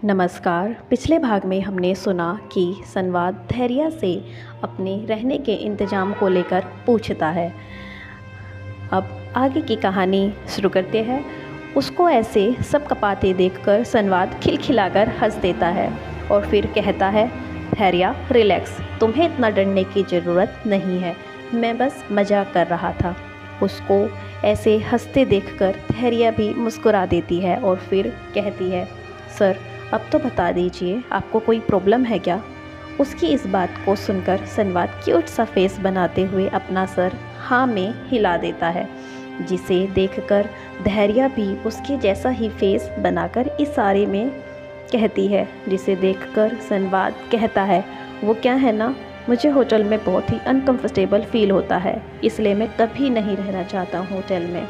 नमस्कार। पिछले भाग में हमने सुना कि संवाद धैर्य से अपने रहने के इंतज़ाम को लेकर पूछता है। अब आगे की कहानी शुरू करते हैं। उसको ऐसे सब कपाते देखकर संवाद खिलखिलाकर हंस देता है और फिर कहता है, धैर्य रिलैक्स, तुम्हें इतना डरने की ज़रूरत नहीं है, मैं बस मजाक कर रहा था। उसको ऐसे हंसते देखकर धैर्य भी मुस्कुरा देती है और फिर कहती है, सर अब तो बता दीजिए, आपको कोई प्रॉब्लम है क्या? उसकी इस बात को सुनकर संवाद क्यूट सा फेस बनाते हुए अपना सर हाँ में हिला देता है, जिसे देखकर धैर्य भी उसके जैसा ही फेस बनाकर इशारे में कहती है, जिसे देखकर संवाद कहता है, वो क्या है ना, मुझे होटल में बहुत ही अनकंफर्टेबल फील होता है, इसलिए मैं कभी नहीं रहना चाहता हूँ होटल में,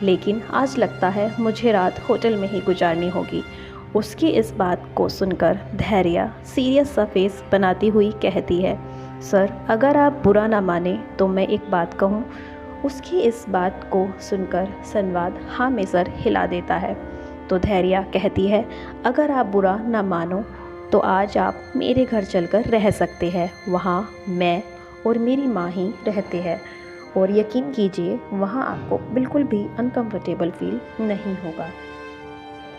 लेकिन आज लगता है मुझे रात होटल में ही गुजारनी होगी। उसकी इस बात को सुनकर धैर्य सीरियस सा फेस बनाती हुई कहती है, सर अगर आप बुरा ना माने तो मैं एक बात कहूँ। उसकी इस बात को सुनकर संवाद हाँ में सर हिला देता है। तो धैर्य कहती है, अगर आप बुरा ना मानो तो आज आप मेरे घर चलकर रह सकते हैं, वहाँ मैं और मेरी माँ ही रहते हैं और यकीन कीजिए वहाँ आपको बिल्कुल भी अनकंफर्टेबल फील नहीं होगा।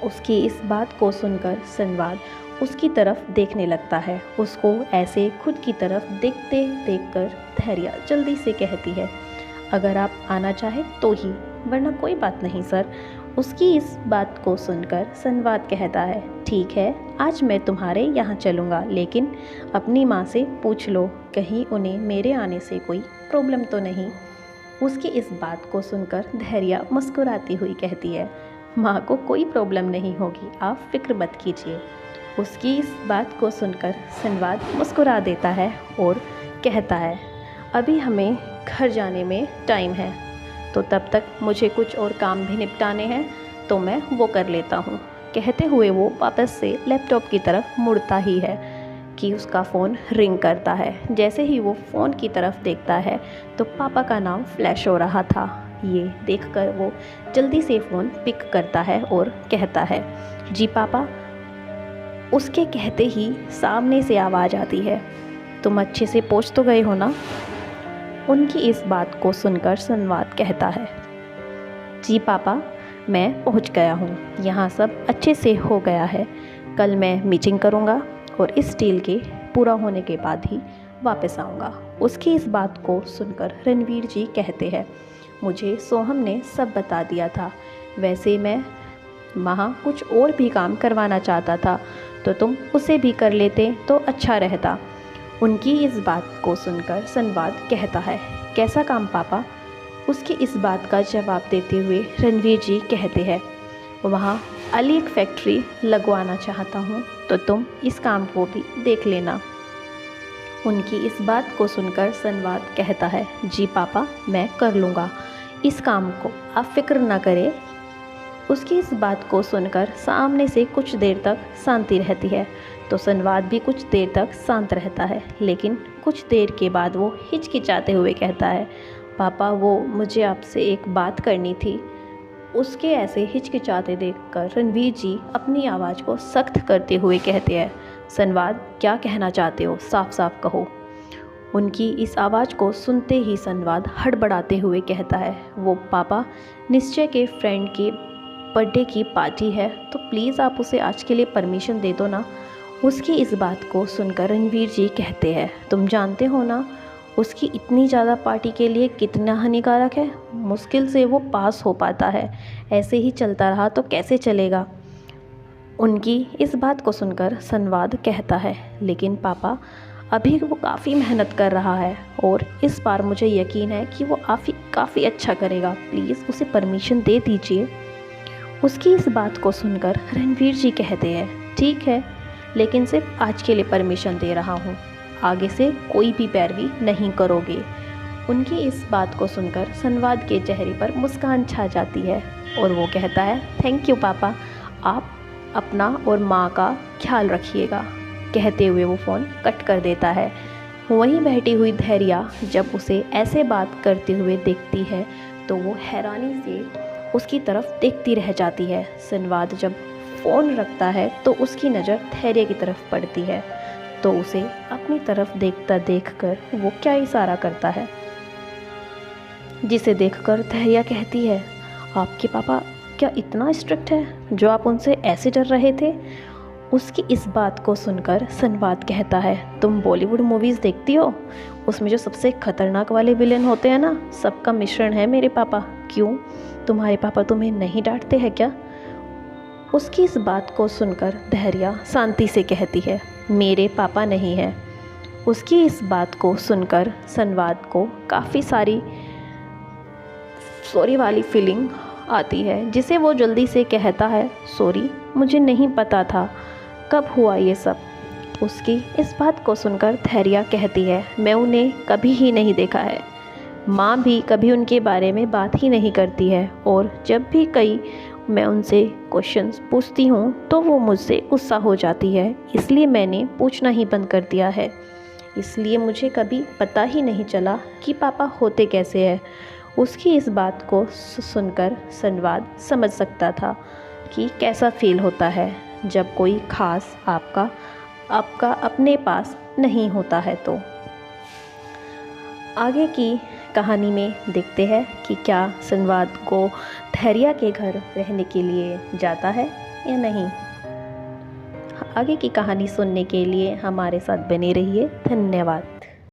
उसकी इस बात को सुनकर संवाद उसकी तरफ देखने लगता है। उसको ऐसे खुद की तरफ देखते देखकर धैर्य जल्दी से कहती है, अगर आप आना चाहे तो ही, वरना कोई बात नहीं सर। उसकी इस बात को सुनकर संवाद कहता है, ठीक है, आज मैं तुम्हारे यहाँ चलूँगा, लेकिन अपनी माँ से पूछ लो, कहीं उन्हें मेरे आने से कोई प्रॉब्लम तो नहीं। उसकी इस बात को सुनकर धैर्य मुस्कुराती हुई कहती है, माँ को कोई प्रॉब्लम नहीं होगी, आप फिक्र मत कीजिए। उसकी इस बात को सुनकर संवाद मुस्कुरा देता है और कहता है, अभी हमें घर जाने में टाइम है, तो तब तक मुझे कुछ और काम भी निपटाने हैं, तो मैं वो कर लेता हूँ। कहते हुए वो वापस से लैपटॉप की तरफ मुड़ता ही है कि उसका फ़ोन रिंग करता है। जैसे ही वो फ़ोन की तरफ देखता है तो पापा का नाम फ्लैश हो रहा था। ये देखकर वो जल्दी से फ़ोन पिक करता है और कहता है, जी पापा। उसके कहते ही सामने से आवाज़ आती है, तुम अच्छे से पहुंच तो गए हो ना? उनकी इस बात को सुनकर संवाद कहता है, जी पापा, मैं पहुंच गया हूं, यहाँ सब अच्छे से हो गया है। कल मैं मीटिंग करूँगा और इस डील के पूरा होने के बाद ही वापस आऊँगा। उसकी इस बात को सुनकर रणवीर जी कहते हैं, मुझे सोहम ने सब बता दिया था, वैसे मैं वहाँ कुछ और भी काम करवाना चाहता था, तो तुम उसे भी कर लेते तो अच्छा रहता। उनकी इस बात को सुनकर संवाद कहता है, कैसा काम पापा? उसकी इस बात का जवाब देते हुए रणवीर जी कहते हैं, वहाँ अली एक फैक्ट्री लगवाना चाहता हूँ, तो तुम इस काम को भी देख लेना। उनकी इस बात को सुनकर संवाद कहता है, जी पापा, मैं कर लूँगा इस काम को, आप फिक्र ना करें। उसकी इस बात को सुनकर सामने से कुछ देर तक शांति रहती है, तो संवाद भी कुछ देर तक शांत रहता है, लेकिन कुछ देर के बाद वो हिचकिचाते हुए कहता है, पापा वो मुझे आपसे एक बात करनी थी। उसके ऐसे हिचकिचाते देखकर रणवीर जी अपनी आवाज़ को सख्त करते हुए कहते हैं, संवाद क्या कहना चाहते हो, साफ साफ कहो। उनकी इस आवाज़ को सुनते ही संवाद हड़बड़ाते हुए कहता है, वो पापा, निश्चय के फ्रेंड की बर्थडे की पार्टी है, तो प्लीज़ आप उसे आज के लिए परमिशन दे दो ना। उसकी इस बात को सुनकर रणवीर जी कहते हैं, तुम जानते हो ना उसकी इतनी ज़्यादा पार्टी के लिए कितना हानिकारक है, मुश्किल से वो पास हो पाता है, ऐसे ही चलता रहा तो कैसे चलेगा। उनकी इस बात को सुनकर संवाद कहता है, लेकिन पापा अभी वो काफ़ी मेहनत कर रहा है और इस बार मुझे यकीन है कि वो काफ़ी अच्छा करेगा, प्लीज़ उसे परमिशन दे दीजिए। उसकी इस बात को सुनकर रणवीर जी कहते हैं, ठीक है, लेकिन सिर्फ आज के लिए परमिशन दे रहा हूँ, आगे से कोई भी पैरवी नहीं करोगे। उनकी इस बात को सुनकर संवाद के चेहरे पर मुस्कान छा जाती है और वो कहता है, थैंक यू पापा, आप अपना और माँ का ख्याल रखिएगा। कहते हुए वो फ़ोन कट कर देता है। वहीं बैठी हुई धैर्य जब उसे ऐसे बात करते हुए देखती है तो वो हैरानी से उसकी तरफ देखती रह जाती है। संवाद जब फ़ोन रखता है तो उसकी नज़र धैर्य की तरफ पड़ती है, तो उसे अपनी तरफ देखता देखकर वो क्या इशारा करता है, जिसे देखकर धैर्य कहती है, आपके पापा क्या इतना स्ट्रिक्ट है जो आप उनसे ऐसे डर रहे थे? उसकी इस बात को सुनकर संवाद कहता है, तुम बॉलीवुड मूवीज़ देखती हो? उसमें जो सबसे खतरनाक वाले विलेन होते हैं ना, सबका मिश्रण है मेरे पापा। क्यों, तुम्हारे पापा तुम्हें नहीं डांटते हैं क्या? उसकी इस बात को सुनकर धैर्य शांति से कहती है, मेरे पापा नहीं हैं। उसकी इस बात को सुनकर संवाद को काफ़ी सारी सॉरी वाली फीलिंग आती है, जिसे वो जल्दी से कहता है, सॉरी, मुझे नहीं पता था, कब हुआ ये सब? उसकी इस बात को सुनकर धैर्य कहती है, मैं उन्हें कभी ही नहीं देखा है, माँ भी कभी उनके बारे में बात ही नहीं करती है, और जब भी कई मैं उनसे क्वेश्चंस पूछती हूँ तो वो मुझसे गुस्सा हो जाती है, इसलिए मैंने पूछना ही बंद कर दिया है। इसलिए मुझे कभी पता ही नहीं चला कि पापा होते कैसे हैं। उसकी इस बात को सुनकर संवाद समझ सकता था कि कैसा फील होता है जब कोई ख़ास आपका अपने पास नहीं होता है। तो आगे की कहानी में देखते हैं कि क्या संवाद को धैर्य के घर रहने के लिए जाता है या नहीं। आगे की कहानी सुनने के लिए हमारे साथ बने रहिए। धन्यवाद।